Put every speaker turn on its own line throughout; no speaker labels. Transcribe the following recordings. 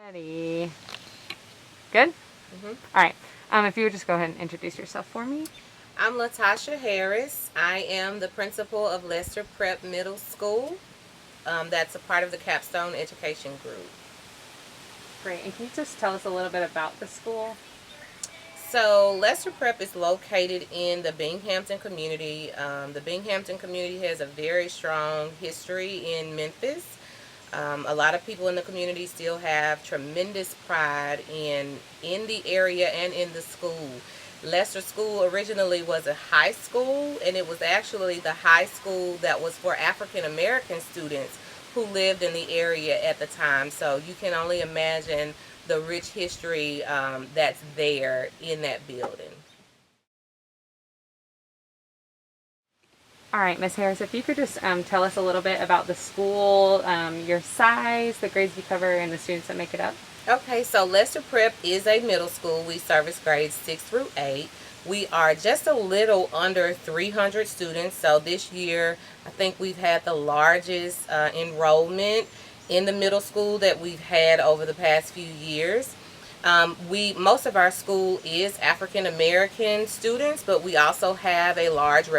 Ready. Good? All right. If you would just go ahead and introduce yourself for me.
I'm Latasha Harris. I am the principal of Lester Prep Middle School. That's a part of the Capstone Education Group.
Great. And can you just tell us a little bit about the school?
So Lester Prep is located in the Binghampton community. The Binghampton community has a very strong history in Memphis. A lot of people in the community still have tremendous pride in the area and in the school. Lester School originally was a high school, and it was actually the high school that was for African American students who lived in the area at the time. So you can only imagine the rich history that's there in that building.
All right, Ms. Harris, if you could just tell us a little bit about the school, your size, the grades you cover, and the students that make it up.
Okay, so Lester Prep is a middle school. We service grades 6 through 8. We are just a little under 300 students. So this year, I think we've had the largest enrollment in the middle school that we've had over the past few years. Most of our school is African American students, but we also have a large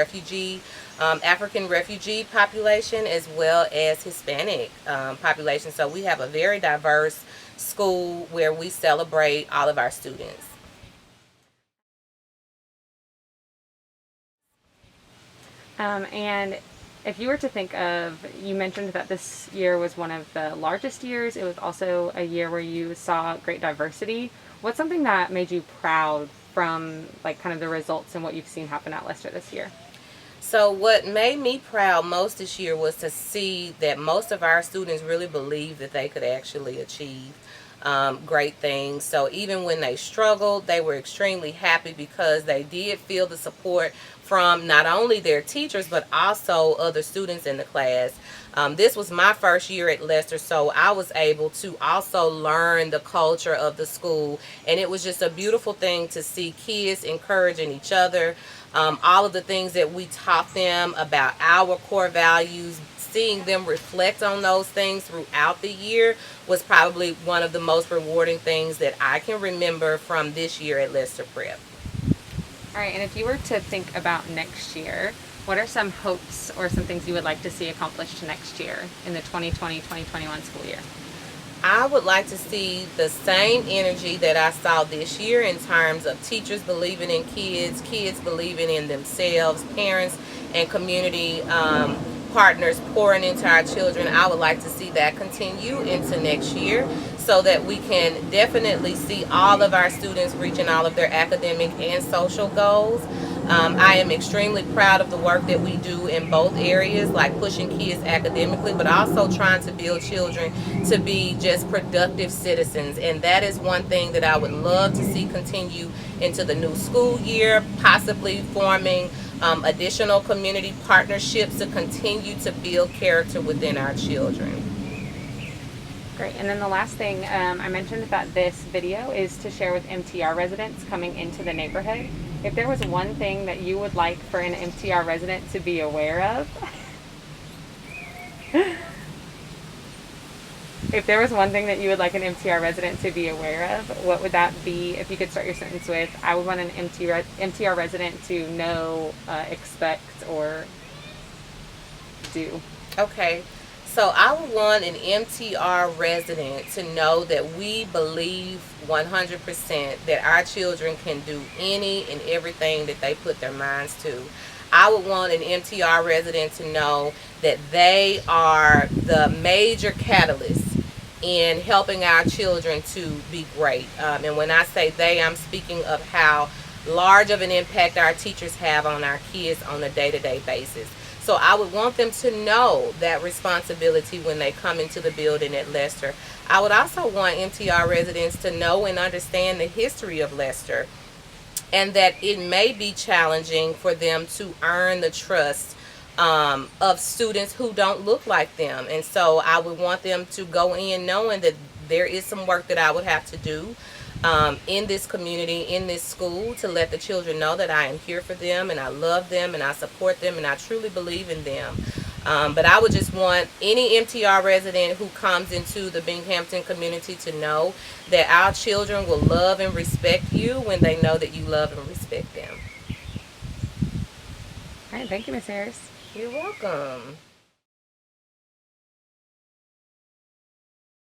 African refugee population, as well as Hispanic population. So we have a very diverse school where we celebrate all of our students.
And if you were to think of, you mentioned that this year was one of the largest years. It was also a year where you saw great diversity. What's something that made you proud from kind of the results and what you've seen happen at Lester this year?
So what made me proud most this year was to see that most of our students really believed that they could actually achieve great things. So even when they struggled, they were extremely happy because they did feel the support from not only their teachers but also other students in the class. This was my first year at Lester, so I was able to also learn the culture of the school, and it was just a beautiful thing to see kids encouraging each other. All of the things that we taught them about our core values, seeing them reflect on those things throughout the year was probably one of the most rewarding things that I can remember from this year at Lester Prep.
All right, and if you were to think about next year, what are some hopes or some things you would like to see accomplished next year in the 2020-2021 school year?
I would like to see the same energy that I saw this year in terms of teachers believing in kids, kids believing in themselves, parents and community partners pouring into our children. I would like to see that continue into next year so that we can definitely see all of our students reaching all of their academic and social goals. I am extremely proud of the work that we do in both areas, like pushing kids academically, but also trying to build children to be just productive citizens. And that is one thing that I would love to see continue into the new school year, possibly forming additional community partnerships to continue to build character within our children.
Great. And then the last thing, I mentioned that this video is to share with MTR residents coming into the neighborhood. If there was one thing that you would like for an MTR resident to be aware of, if there was one thing that you would like an MTR resident to be aware of, what would that be? If you could start your sentence with, I would want an MTR resident to know, expect, or do.
Okay. So I would want an MTR resident to know that we believe 100% that our children can do any and everything that they put their minds to. I would want an MTR resident to know that they are the major catalyst in helping our children to be great. And when I say they, I'm speaking of how large of an impact our teachers have on our kids on a day-to-day basis. So I would want them to know that responsibility when they come into the building at Lester. I would also want MTR residents to know and understand the history of Lester, and that it may be challenging for them to earn the trust of students who don't look like them. And so I would want them to go in knowing that there is some work that I would have to do in this community, in this school, to let the children know that I am here for them and I love them and I support them and I truly believe in them. But I would just want any MTR resident who comes into the Binghampton community to know that our children will love and respect you when they know that you love and respect them.
All right, thank you, Miss Harris.
You're welcome.